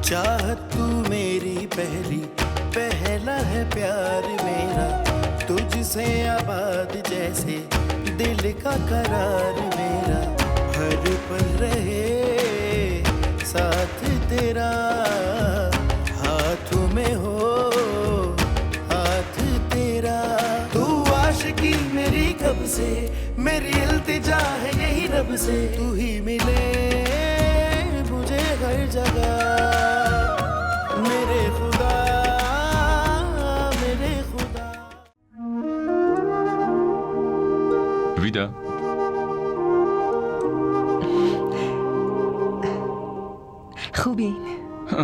चाहत तू मेरी पहली, पहला है प्यार मेरा, तुझसे आबाद जैसे दिल का करार मेरा, हर पल रहे साथ तेरा, हाथों में हो हाथ तेरा। तू आशिकी मेरी कब से, मेरी इल्तिजा है यही रब से, तू ही मिले मुझे हर जगह, मेरे खुदा मेरे खुदा। ویدا خوبین؟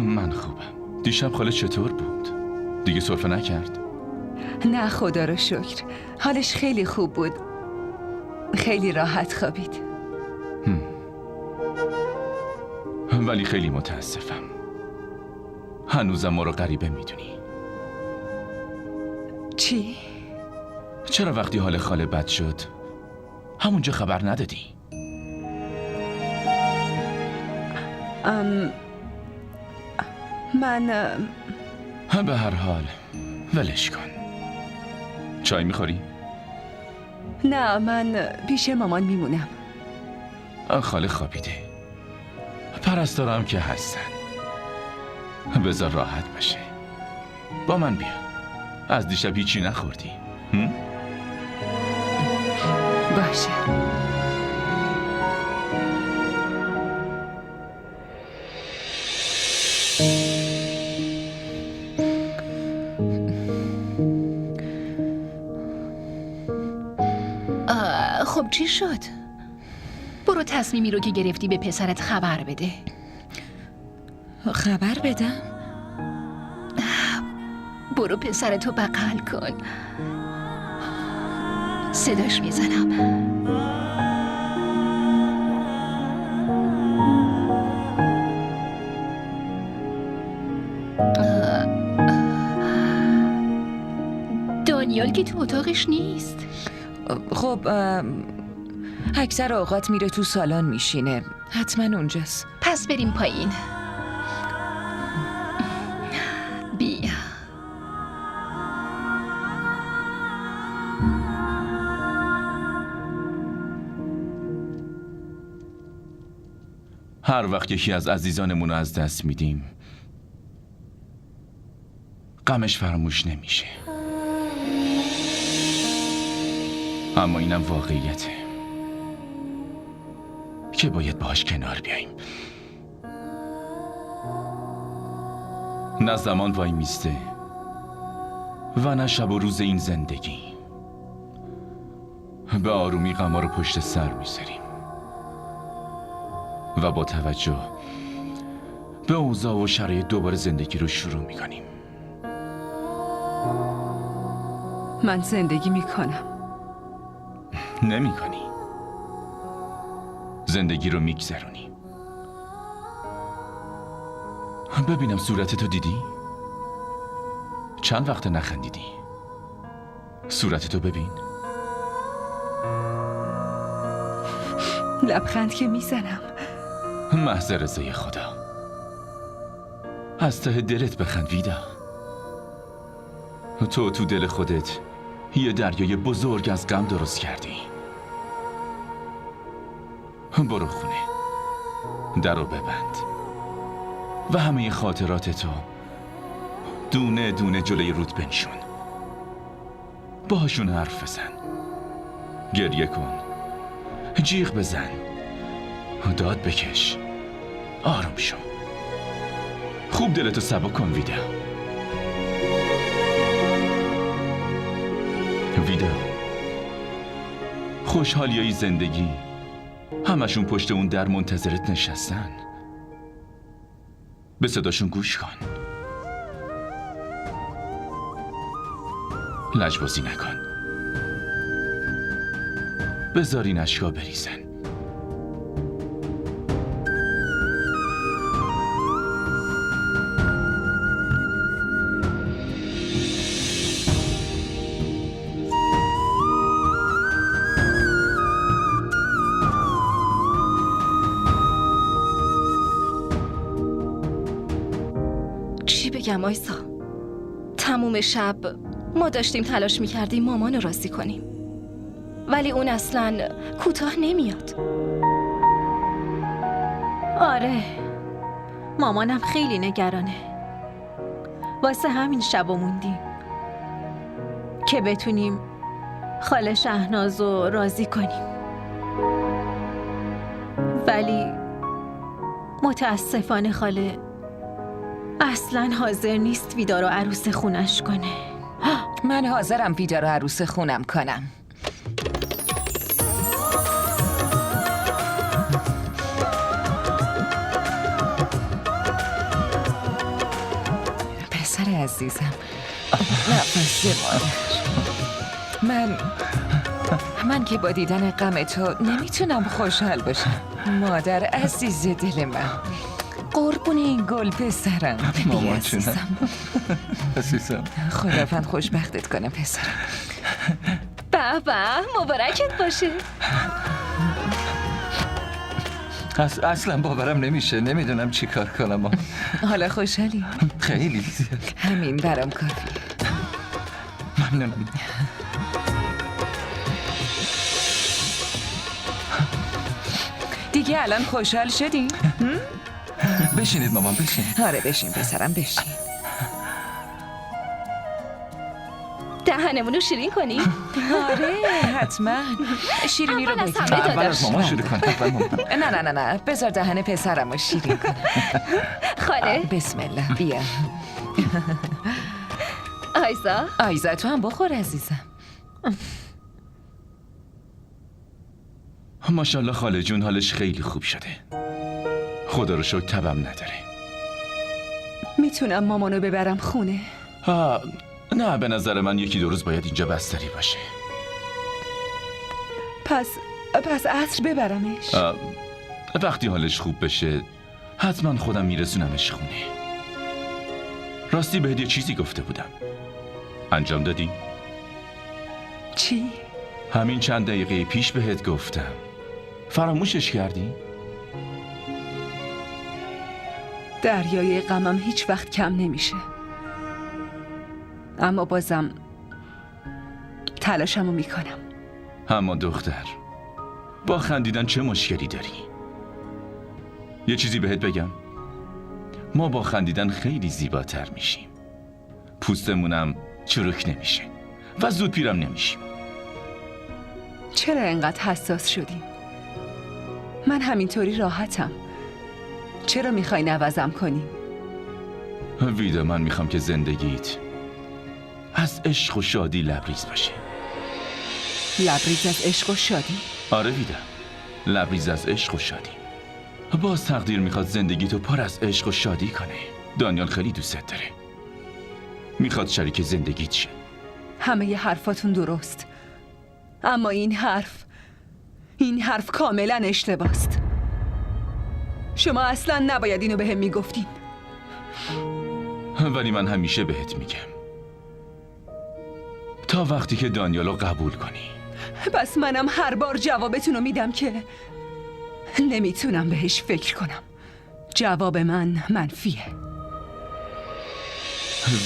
من خوبم. دیشب خاله چطور بود؟ دیگه سرفه نکرد؟ نه خدا رو شکر، حالش خیلی خوب بود، خیلی راحت خوابید. ولی خیلی متاسفم، هنوزم ما رو غریبه میدونی. چی؟ چرا وقتی حال خاله بد شد همونجا خبر ندادی؟ من به هر حال ولش کن. چای میخوری؟ نه، من پیش مامان میمونم. خاله خوابیده، پرستارم که هستن، بذار راحت باشه. با من بیا، از دیشب هیچی نخوردی؟ باشه. خب چی شد؟ برو تصمیمی رو که گرفتی به پسرت خبر بده. خبر بدم؟ برو پسرتو بغل کن، صداش میزنم. دانیال که تو اتاقش نیست. خب اکثر اوقات میره تو سالن میشینه، حتما اونجاست. پس بریم پایین. بیا. هر وقت یکی از عزیزانمون رو از دست میدیم غمش فراموش نمیشه، اما اینم واقعیته که باید باهاش کنار بیاییم. نه زمان وای میسته و نه شب و روز این زندگی. به آرومی غما رو پشت سر میذاریم و با توجه به اوضاع و شرایط دوباره زندگی رو شروع میکنیم. من زندگی میکنم. نمیکنی، زندگی رو میگذرونی. ببینم صورتتو دیدی؟ چند وقت نخندیدی؟ صورتتو ببین. لبخند که میزنم. محض رضای خدا. از ته دلت بخند ویدا. تو دل خودت یه دریای بزرگ از غم درست کردی. برو خونه، در رو ببند و همه خاطراتتو دونه دونه جلوی رود بنشون. باهاشون حرف بزن، گریه کن، جیغ بزن، داد بکش، آروم شو. خوب دلتو سبک کن ویدا. ویدا، خوشحالیای زندگی همشون پشت اون در منتظرت نشستن. به صداشون گوش کن، لجبازی نکن، بذار این اشکا بریزن. بگم آیسا؟ تموم شب ما داشتیم تلاش میکردیم مامان رو راضی کنیم، ولی اون اصلاً کوتاه نمیاد. آره، مامانم خیلی نگرانه. واسه همین شبا موندیم که بتونیم خاله شهناز رو راضی کنیم، ولی متاسفانه خاله اصلاً حاضر نیست ویدا رو عروس خونش کنه. من حاضرم ویدا رو عروس خونم کنم. پسر عزیزم، نفس مادر، من که با دیدن غم تو نمیتونم خوشحال باشم. مادر عزیز دل من، قربون این گل پسرم. مامان عزیزم. عزیزم خداوند خوشبختت کنم پسرم. بابا مبارکت باشه. اصلا باورم نمیشه. نمیدونم چی کار کنم. حالا خوشحالی؟ خیلی زیاد. همین برام کافی. ممنونم. دیگه الان خوشحال شدی؟ بشینید مامان، بشینید. آره بشین پسرم، بشین. دهنمون رو شیرین کنیم؟ آره حتما. شیرینی رو بگیر. اول از مامان شروع کن. نه بذار دهن پسرم رو شیرین کن. خاله بسم الله، بیا. آیزا تو هم بخور عزیزم. ماشاءالله خاله جون حالش خیلی خوب شده. خدا رو شکر تبم نداره. میتونم مامانو ببرم خونه؟ نه، به نظر من 1-2 روز باید اینجا بستری باشه. پس عصر ببرمش؟ وقتی حالش خوب بشه حتما خودم میرسونمش خونه. راستی بهت یه چیزی گفته بودم، انجام دادی؟ چی؟ همین چند دقیقه پیش بهت گفتم، فراموشش کردی؟ دریای غمم هیچ وقت کم نمیشه، اما بازم تلاشمو میکنم. اما دختر، با خندیدن چه مشکلی داری؟ یه چیزی بهت بگم، ما با خندیدن خیلی زیباتر میشیم، پوستمونم چروک نمیشه و زود پیرم نمیشیم. چرا انقدر حساس شدی؟ من همینطوری راحتم. چرا میخوای نوازم کنی؟ ویدا، من میخوام که زندگیت از عشق و شادی لبریز باشه. لبریز از عشق و شادی؟ آره ویدا، لبریز از عشق و شادی. باز تقدیر میخواد زندگیتو پر از عشق و شادی کنه. دانیال خیلی دوستت داره، میخواد شریک زندگیت شه. همه ی حرفاتون درست، اما این حرف کاملا اشتباست. شما اصلا نباید اینو بهم میگفتین. ولی من همیشه بهت میگم تا وقتی که دانیالو قبول کنی. پس منم هر بار جوابتونو میدم که نمیتونم بهش فکر کنم. جواب من منفیه.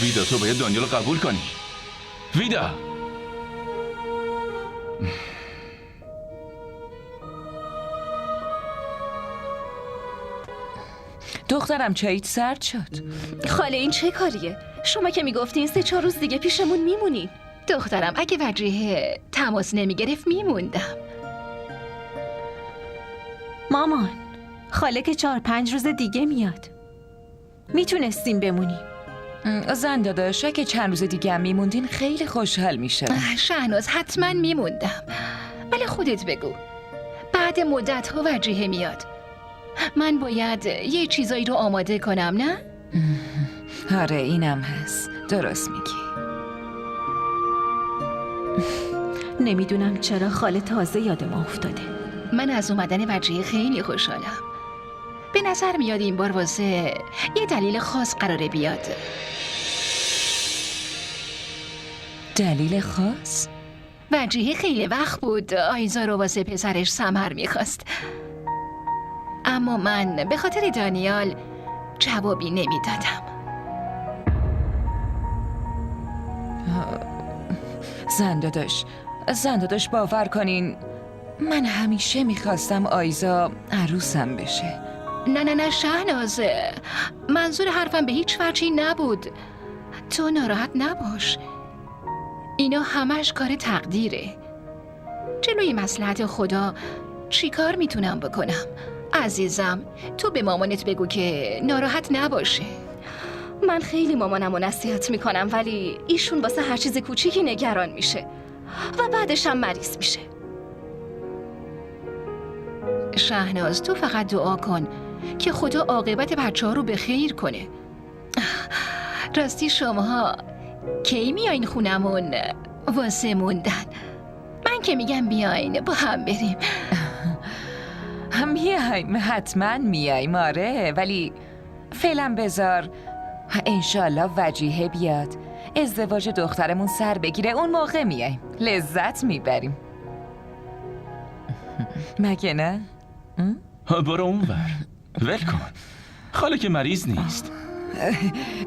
ویدا، تو باید دانیالو قبول کنی. ویدا، دخترم چاییت سرد شد. خاله این چه کاریه؟ شما که میگفتین 3-4 روز دیگه پیشمون میمونین. دخترم اگه وجیه تماس نمیگرفت میموندم. مامان، خاله که 4-5 روز دیگه میاد، میتونستیم بمونیم. زن داداش، اگه چند روز دیگه هم میموندین خیلی خوشحال میشه. شهناز حتما میموندم، ولی خودت بگو بعد مدت ها وجیه میاد، من باید یه چیزایی رو آماده کنم نه؟ آره اینم هست، درست میگی. نمیدونم چرا خاله تازه یاد ما افتاده. من از اومدن وجیه خیلی خوشحالم. به نظر میاد این بار واسه یه دلیل خاص قراره بیاد. دلیل خاص؟ وجیه خیلی وقت بود آیزا رو واسه پسرش سمر میخواست، اما من به خاطر دانیال جوابی نمیدادم. زنداداش باور کنین من همیشه میخواستم آیزا عروسم بشه. نه شهناز، منظور حرفم به هیچ وجهی نبود. تو ناراحت نباش، اینا همش کار تقدیره. جلوی مصلحت خدا چی کار میتونم بکنم؟ عزیزم تو به مامانت بگو که ناراحت نباشه. من خیلی مامانم رو نصیحت میکنم ولی ایشون واسه هر چیز کوچیکی نگران میشه و بعدش هم مریض میشه. شهناز تو فقط دعا کن که خدا عاقبت بچه ها رو به خیر کنه. راستی شماها کی میایین خونمون واسه موندن؟ من که میگم بیاین با هم بریم. میایم، حتما میایم، آره، ولی فعلا بذار انشالله وجیهه بیاد، ازدواج دخترمون سر بگیره، اون موقع میایم، لذت میبریم. مگه نه؟ برو اونور، ول کن. خاله که مریض نیست.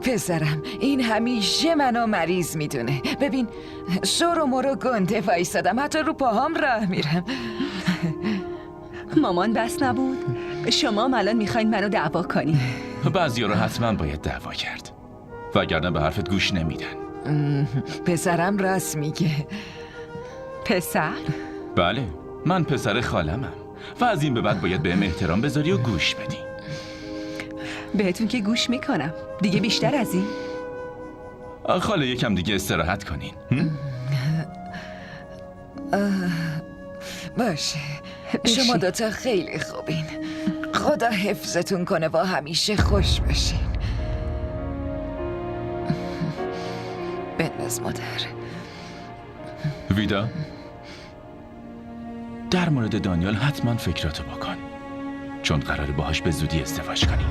پسرم این همیشه منو مریض میدونه. ببین شور و مرو گنده وایسادم، حتی رو پاهام راه میرم. مامان بس نبود؟ شما هم الان میخواین منو دعوا کنی؟ بعضیا رو حتما باید دعوا کرد، وگرنه به حرفت گوش نمیدن. پسرم راست میگه. پسر؟ بله، من پسر خالمم و از این به بعد باید بهم احترام بذاری و گوش بدی. بهتون که گوش میکنم، دیگه بیشتر از این؟ خاله یکم دیگه استراحت کنین. باشه، شما دوتا خیلی خوبین. خدا حفظتون کنه و همیشه خوش باشین. بنواز مادر. ویدا، در مورد دانیال حتما فکراتو بکن، چون قراره باهاش به زودی ازدواج کنی.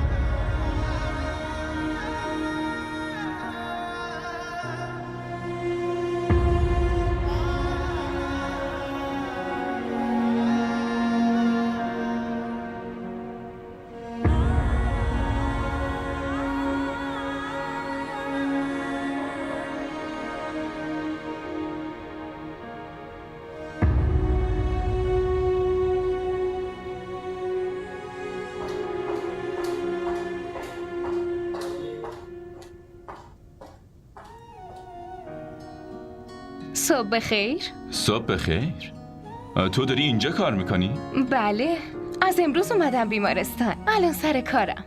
صبح بخیر. صبح بخیر. تو داری اینجا کار میکنی؟ بله، از امروز اومدم بیمارستان، الان سر کارم.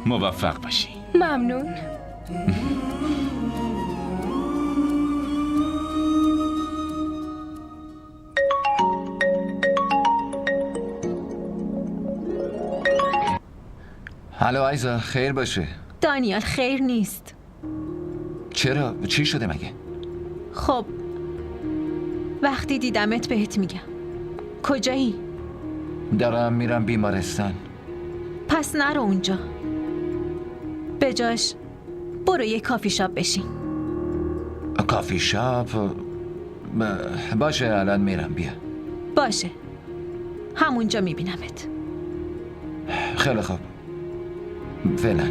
موفق باشی. ممنون. هلو آیزا، خیر باشه. دانیال خیر نیست. چرا؟ چی شده مگه؟ خب وقتی دیدمت بهت میگم. کجایی؟ دارم میرم بیمارستان. پس نرو اونجا، به جاش برو یه کافی شاپ بشین. کافی شاپ؟ باشه الان میرم، بیا. باشه، همونجا میبینمت. خیلی خوب، فعلا.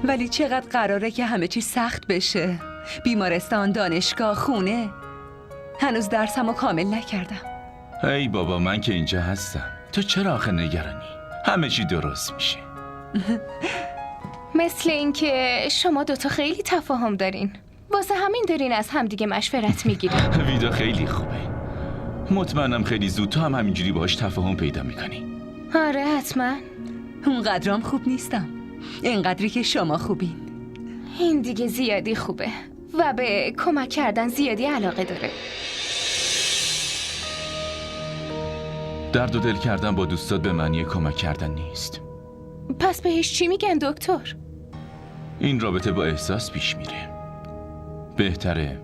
ولی چقدر قراره که همه چی سخت بشه. بیمارستان، دانشگاه، خونه. هنوز درسمو کامل نکردم. ای بابا، من که اینجا هستم. تو چرا آخه نگرانی؟ همه چی درست میشه. مثل اینکه شما دوتا خیلی تفاهم دارین، واسه همین دارین از همدیگه مشورت میگیرین. ویدا خیلی خوبه. مطمئنم خیلی زود تو هم همینجوری باهاش تفاهم پیدا میکنی. آره حتما. اونقدرام خوب نیستم، اینقدری که شما خوبین. این دیگه زیادی خوبه و به کمک کردن زیادی علاقه داره. درد و دل کردن با دوستات به معنی کمک کردن نیست. پس بهش چی میگن دکتر؟ این رابطه با احساس پیش میره. بهتره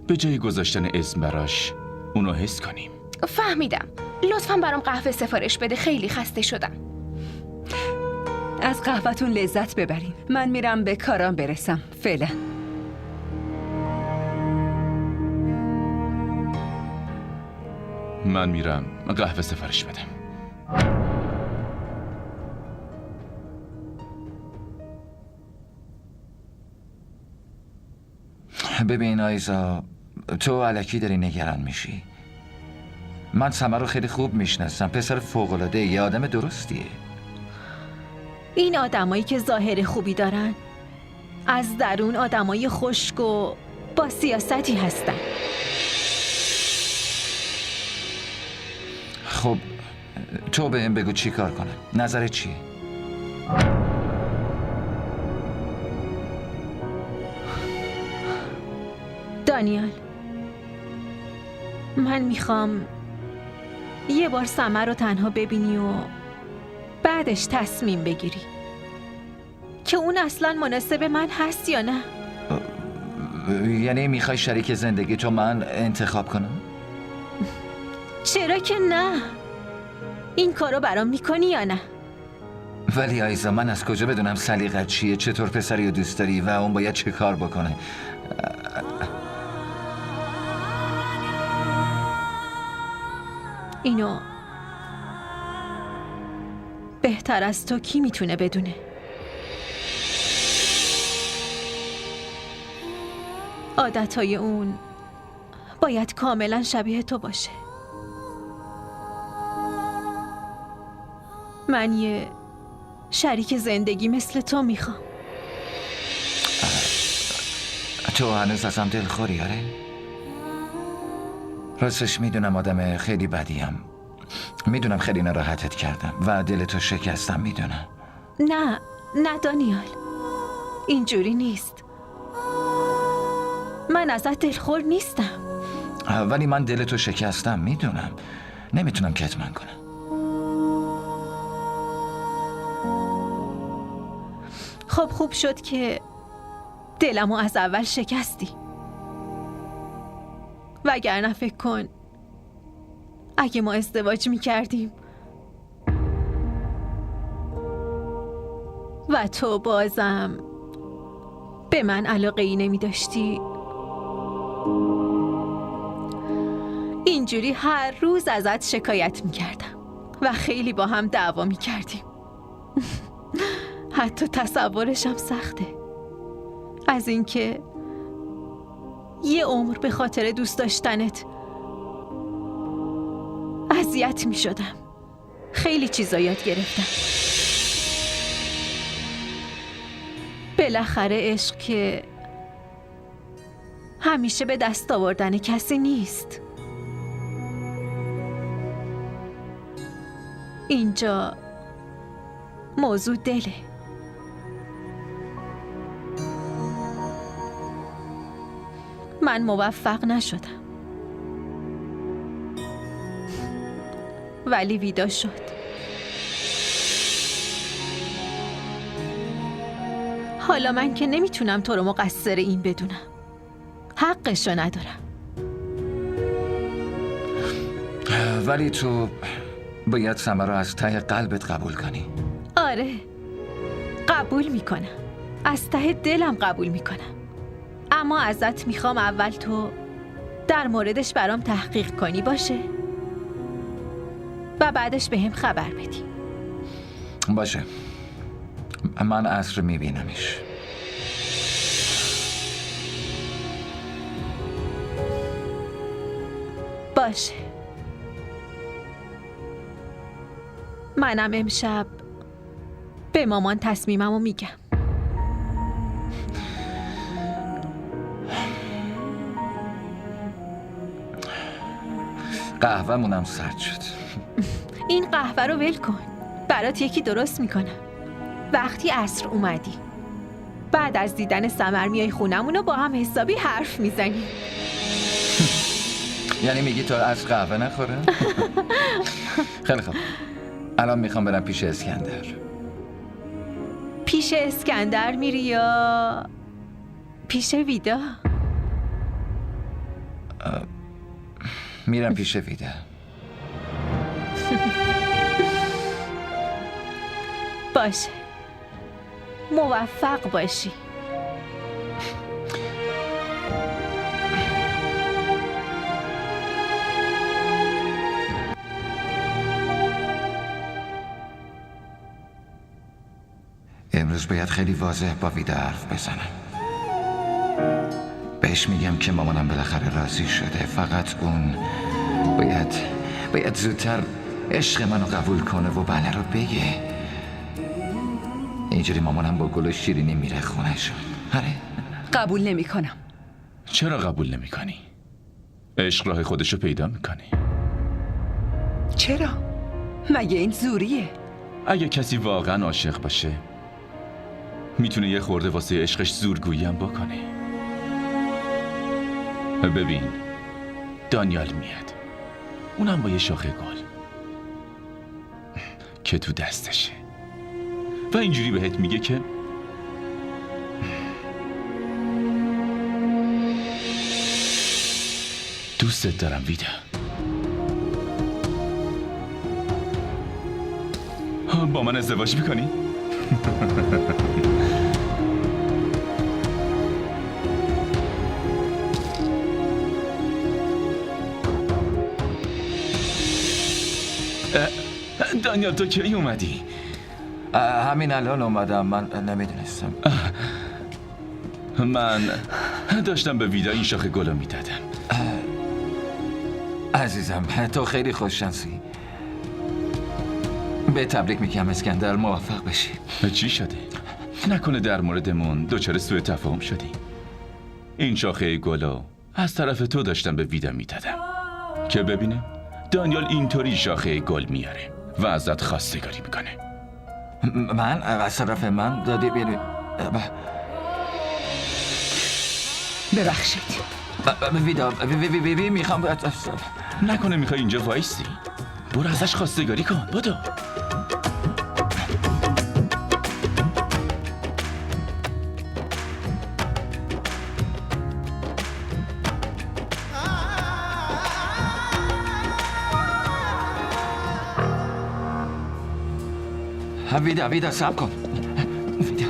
به جای گذاشتن اسم براش اونو حس کنیم. فهمیدم. لطفاً برام قهوه سفارش بده، خیلی خسته شدم. از قهوه‌تون لذت ببرین. من میرم به کارام برسم. فعلا. من میرم قهوه سفارش بدم. ببین آیزا، تو الکی داری نگران میشی. من سمر رو خیلی خوب میشناسم. پسر فوق‌العاده، یه آدم درستیه. این آدمایی که ظاهر خوبی دارن از درون آدمای خشک و با سیاستی هستن. خب تو بهم بگو چی کار کنم. نظرت چیه؟ دانیال، من میخوام یه بار سمر رو تنها ببینی و بعدش تصمیم بگیری که اون اصلا مناسب من هست یا نه. یعنی میخوای شریک زندگی تو من انتخاب کنم؟ چرا که نه؟ این کارو برام میکنی یا نه؟ ولی آیزا، من از کجا بدونم سلیقت چیه، چطور پسری رو دوست داری و اون باید چه کار بکنه؟ اینو بهتر از تو کی میتونه بدونه؟ عادتهای اون باید کاملا شبیه تو باشه. من یه شریک زندگی مثل تو میخوام. تو هنوز ازم دلخوری؟ آره؟ راستش میدونم آدم خیلی بدیم. میدونم خیلی ناراحتت کردم و دلتو شکستم. میدونم. نه دانیال، اینجوری نیست. من ازت دلخور نیستم. ولی من دلتو شکستم. میدونم. نمیتونم کتمان کنم. خب خوب شد که دلمو از اول شکستی. وگرنه فکر کن اگه ما ازدواج میکردیم و تو بازم به من علاقه ای نمی داشتی، اینجوری هر روز ازت شکایت میکردم و خیلی با هم دعوا میکردیم. حتی تصورشم سخته از اینکه یه عمر به خاطر دوست داشتنت اذیت می شدم. خیلی چیزا یاد گرفتم. بالاخره عشق که همیشه به دست آوردن کسی نیست. اینجا موضوع دله. من موفق نشدم ولی ویدا شد. حالا من که نمیتونم تو رو مقصر این بدونم. حقشو ندارم. ولی تو باید سمر رو از ته قلبت قبول کنی. آره، قبول میکنم. از ته دلم قبول میکنم. اما ازت میخوام اول تو در موردش برام تحقیق کنی باشه و بعدش به هم خبر بدی. باشه، من عصر میبینمش. باشه. منم امشب به مامان تصمیممو میگم. قهوه‌مونم سرد شد. این قهوه رو ول کن. برات یکی درست میکنم. وقتی عصر اومدی بعد از دیدن سمر میای خونمون و با هم حسابی حرف میزنی. یعنی میگی تو از قهوه نخوره؟ خیلی خوب. الان میخوام برم پیش اسکندر. پیش اسکندر میری یا پیش ویدا؟ میرم پیش ویدا. باشه، موفق باشی. امروز باید خیلی واضح با ویدا حرف بزنم. بهش میگم که مامانم بالاخره راضی شده، فقط اون باید زودتر عشق منو قبول کنه و بله رو بگه. اینجوری مامانم با گل و شیرینی میره خونه‌شون. آره. قبول نمی کنم. چرا قبول نمی کنی؟ عشق راه خودشو پیدا میکنه. چرا؟ مگه این زوریه؟ اگه کسی واقعا عاشق باشه میتونه یه خورده واسه عشقش زورگویی هم بکنه. ببین، دانیال میاد، اونم با یه شاخه گل که تو دستشه و اینجوری بهت میگه که دوستت دارم ویدا. با من ازدواج میکنی؟ دانیال تو کی اومدی؟ همین الان اومدم. من نمیدونستم. من داشتم به ویدا این شاخه گلو میدادم. عزیزم تو خیلی خوششانسی. به تبریک میگم اسکندر، موفق بشی. چی شده؟ نکنه در موردمون دچار سوء تفاهم شدی؟ این شاخه گلو از طرف تو داشتم به ویدا میدادم که ببینه دانیال اینطوری شاخه گل میاره و ازت خواستگاری میکنه. من از طرف من دادی بیاری. ببخشید. ویدا میخوام. نکنه میخوای اینجا وایستی؟ برو ازش خواستگاری کن. بدو. ویدا صبر کن. ویدا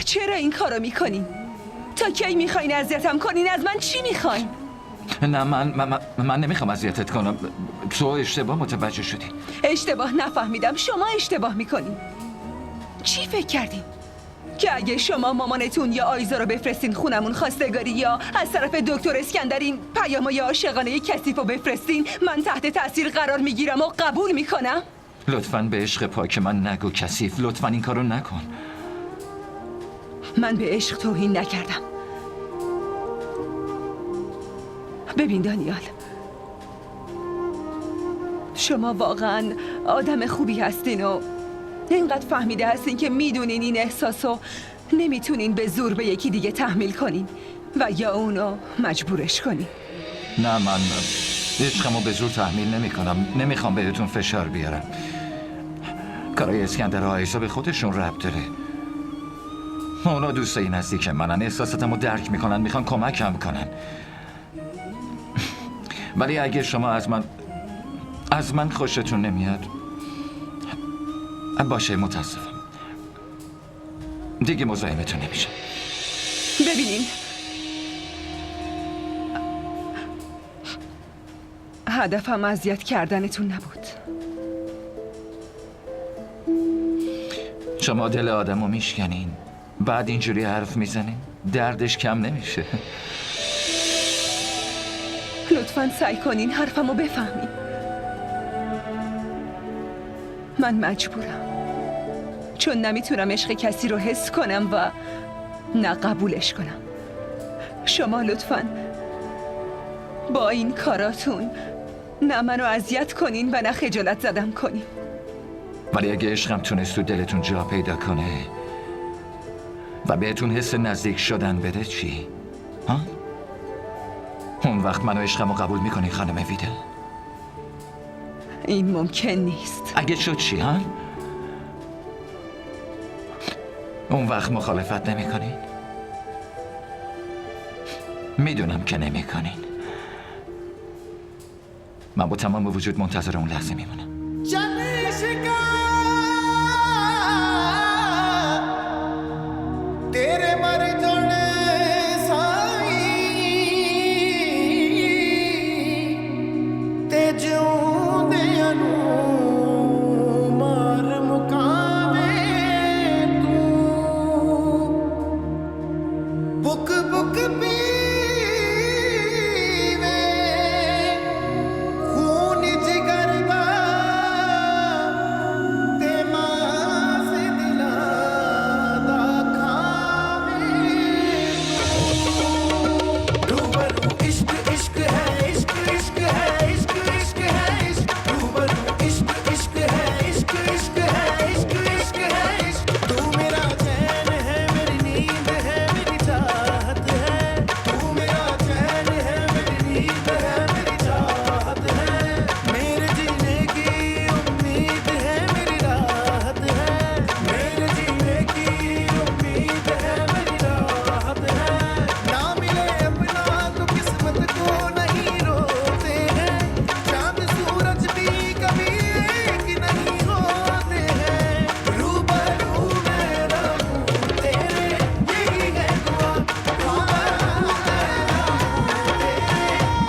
چرا این کارو میکنین؟ تا کی میخواین اذیتم کنین؟ از من چی میخواین؟ نه من نمیخوام اذیتت کنم. تو اشتباه متوجه شدی. اشتباه نفهمیدم. شما اشتباه میکنین. چی فکر کردین؟ که اگه شما مامانتون یا آیزا رو بفرستین خونمون خواستگاری یا از طرف دکتر اسکندر این پیامای عاشقانه کثیفو بفرستین، من تحت تاثیر قرار میگیرم و قبول میکنم؟ لطفاً به عشق پاک من نگو کثیف. لطفاً این کارو نکن. من به عشق توهین نکردم. ببین دانیال، شما واقعا آدم خوبی هستین و اینقدر فهمیده هستین که میدونین این احساسو نمیتونین به زور به یکی دیگه تحمیل کنین و یا اونو مجبورش کنین. نه من عشقمو به زور تحمیل نمی کنم. نمیخوام بهتون فشار بیارم. کارای اسکندر و آیزا به خودشون ربط داره. اونا دوستای نزدیک منن، احساساتمو درک میکنن، میخوان کمکم کنن. ولی اگه شما از من خوشتون نمیاد باشه، متاسفم. دیگه مزاحمتون نمیشه. ببینین، هدفم اذیت کردنتون نبود. شما دل آدمو میشکنین، بعد اینجوری حرف میزنین، دردش کم نمیشه. لطفاً سعی کنین حرفمو بفهمین. من مجبورم، چون نمیتونم عشق کسی رو حس کنم و نه قبولش کنم. شما لطفاً با این کاراتون نه منو اذیت کنین و نه خجالت زدم کنین. ولی اگه عشقم تونست تو دلتون جا پیدا کنه و بهتون حس نزدیک شدن بده چی؟ ها؟ اون وقت منو عشقمو قبول میکنی خانم ویدا؟ این ممکن نیست. اگه شد چی ها؟ اون وقت مخالفت نمیکنی؟ میدونم که نمیکنین. من با تمام وجود منتظر اون لحظه میمونم. तेरे मर जाने साई ते जिउंदियां नूं मार मुकावे तू बुक बुक पीवे खून जिगर दा ते मास दिलां दा इश्क इश्क है इश्क इश्क है इश्क इश्क है इश्क रूबरू इश्क इश्क है इश्क इश्क है इश्क इश्क है इश्क तू मेरा चैन है मेरी नींद है मेरी चाहत है तू मेरा चैन है मेरी नींद है मेरी चाहत है मेरे जीने की उम्मीद है मेरी राहत है मेरे जीने की उम्मीद है मेरी राहत है ना मिले अपना तो किस्मत को नहीं रोते हैं चांद सूरज भी कभी एक नहीं होते हैं रूबरू मैं रहूं तेरे यही है दुआ रूबरू मैं रहूं तेरे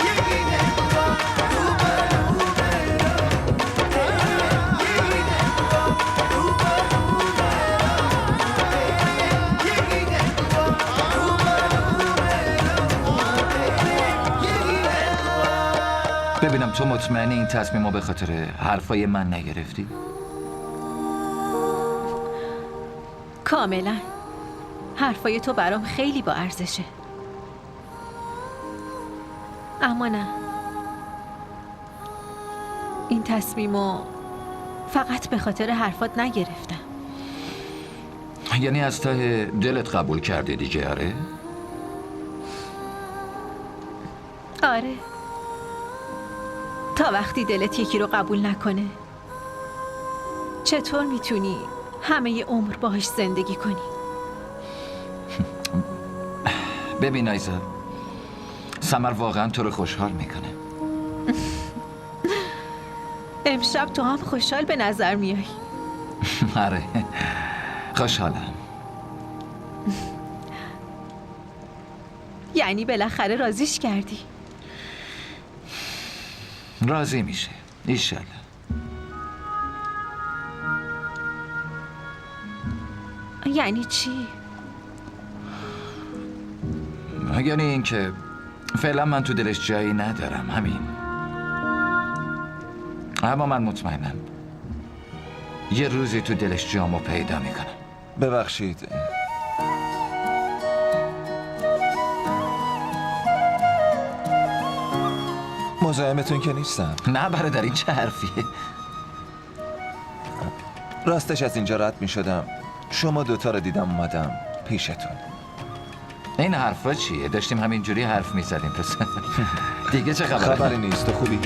यही है दुआ रूबरू मैं रहूं तेरे यही है दुआ रूबरू मैं रहूं तेरे यही है दुआ रूबरू मैं रहूं तेरे यही है दुआ ببینم تو مطمئنی این تصمیم رو به خاطر حرفای من نگرفتی؟ کاملا. حرفای تو برام خیلی با ارزشه. اما نه، این تصمیمو فقط به خاطر حرفات نگرفتم. یعنی از ته دلت قبول کردی دیگه؟ آره؟ آره، تا وقتی دلت یکی رو قبول نکنه چطور میتونی همه عمر باهاش زندگی کنی؟ ببین آیزا، سمر واقعا تو رو خوشحال میکنه. امشب تو هم خوشحال به نظر میای. آره، خوشحالم. یعنی بالاخره راضیش کردی؟ راضی میشه ایشالله. یعنی چی؟ یعنی این که فعلا من تو دلش جایی ندارم، همین. اما من مطمئنم یه روزی تو دلش جامو پیدا میکنم. ببخشید، مزاحمتون که نیستم. نه برادر، این چه حرفیه؟ راستش از اینجا رد می شدم، شما دوتا رو دیدم اومدم پیشتون. این حرفا چیه؟ داشتیم همینجوری حرف میزدیم پس. دیگه چه خبره؟ خبری نیست، تو خوبی؟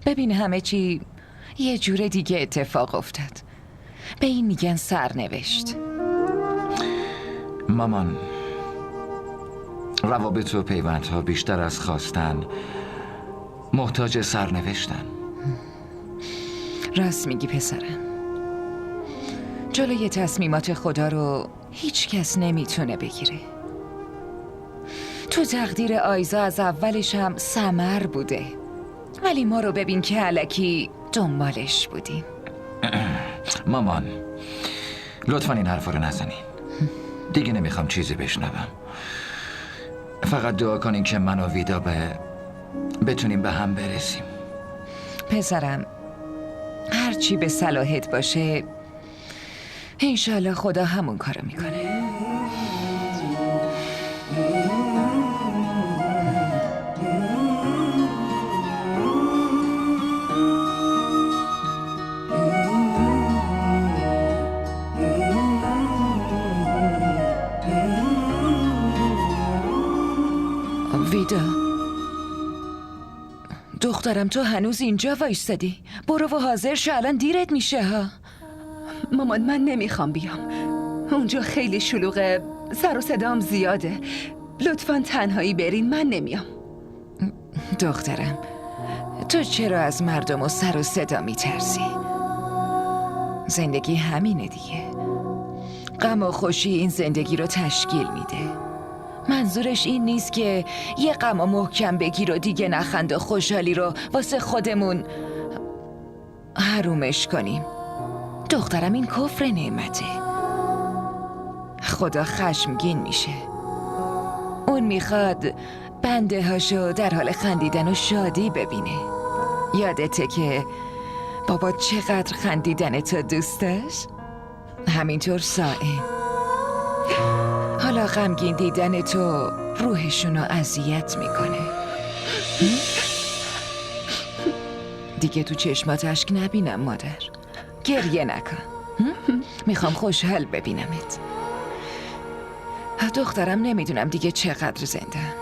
ببین همه چی یه جور دیگه اتفاق افتاد. به این میگن سرنوشت. مامان، روابط و پیوندها بیشتر از خواستن محتاج سرنوشتن. راست میگی پسرم. جلوی تصمیمات خدا رو هیچ کس نمیتونه بگیره. تو تقدیر آیزا از اولش هم سمر بوده، ولی ما رو ببین که الکی دنبالش بودیم. مامان، لطفا این حرفا رو نزنین. دیگه نمیخوام چیزی بشنوم. فقط دعا کنین که من و ویدا بتونیم به هم برسیم. پسرم، هرچی به صلاحت باشه انشالله خدا همون کارو میکنه. فریدا دخترم، تو هنوز اینجا وایستادی؟ برو و حاضر شو، الان دیرت میشه ها. مامان من نمیخوام بیام. اونجا خیلی شلوغه، سر و صدام زیاده. لطفاً تنهایی برین، من نمیام. دخترم، تو چرا از مردم و سر و صدا میترسی؟ زندگی همینه دیگه. غم و خوشی این زندگی رو تشکیل میده. منظورش این نیست که یه غم و محکم بگیر و دیگه نخند و خوشحالی رو واسه خودمون حرومش کنیم. دخترم، این کفر نعمته. خدا خشمگین میشه. اون میخواد بنده هاشو در حال خندیدن و شادی ببینه. یادته که بابا چقدر خندیدن تو دوست داشت؟ همینطور سائم. حالا غمگین دیدن تو روحشونو اذیت میکنه. دیگه تو چشمات اشک نبینم مادر. گریه نکن. میخوام خوشحال ببینمت. دخترم، نمیدونم دیگه چقدر زنده.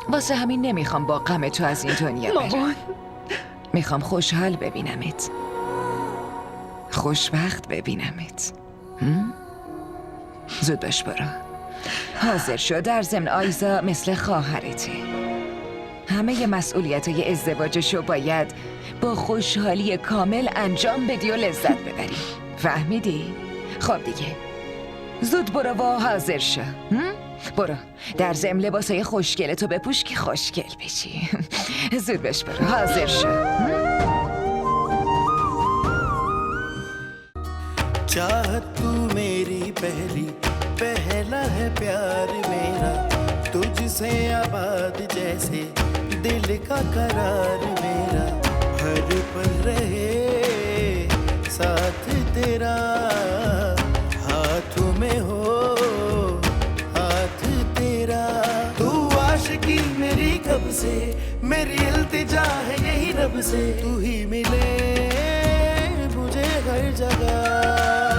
واسه همین نمیخوام با غم تو از این دنیا برم. مامان، میخوام خوشحال ببینمت، خوشبخت ببینمت. زود باش، برو حاضر شو. در ضمن آیزا مثل خواهرته. همه مسئولیت‌های ازدواجشو باید با خوشحالی کامل انجام بدی و لذت ببری. فهمیدی؟ خب دیگه زود برو و حاضر شو. برو در ضمن لباسای خوشگلتو بپوش که خوشگل بشی. زود باش، برو حاضر شو. चाहत तू मेरी पहला है प्यार मेरा, तुझसे आबाद जैसे दिल का करार मेरा, हर पल रहे साथ तेरा, हाथों में हो हाथ तेरा। तू आशिकी मेरी कब से, मेरी इल्तिजा है यही रब से, तू ही मिले मुझे हर जगह।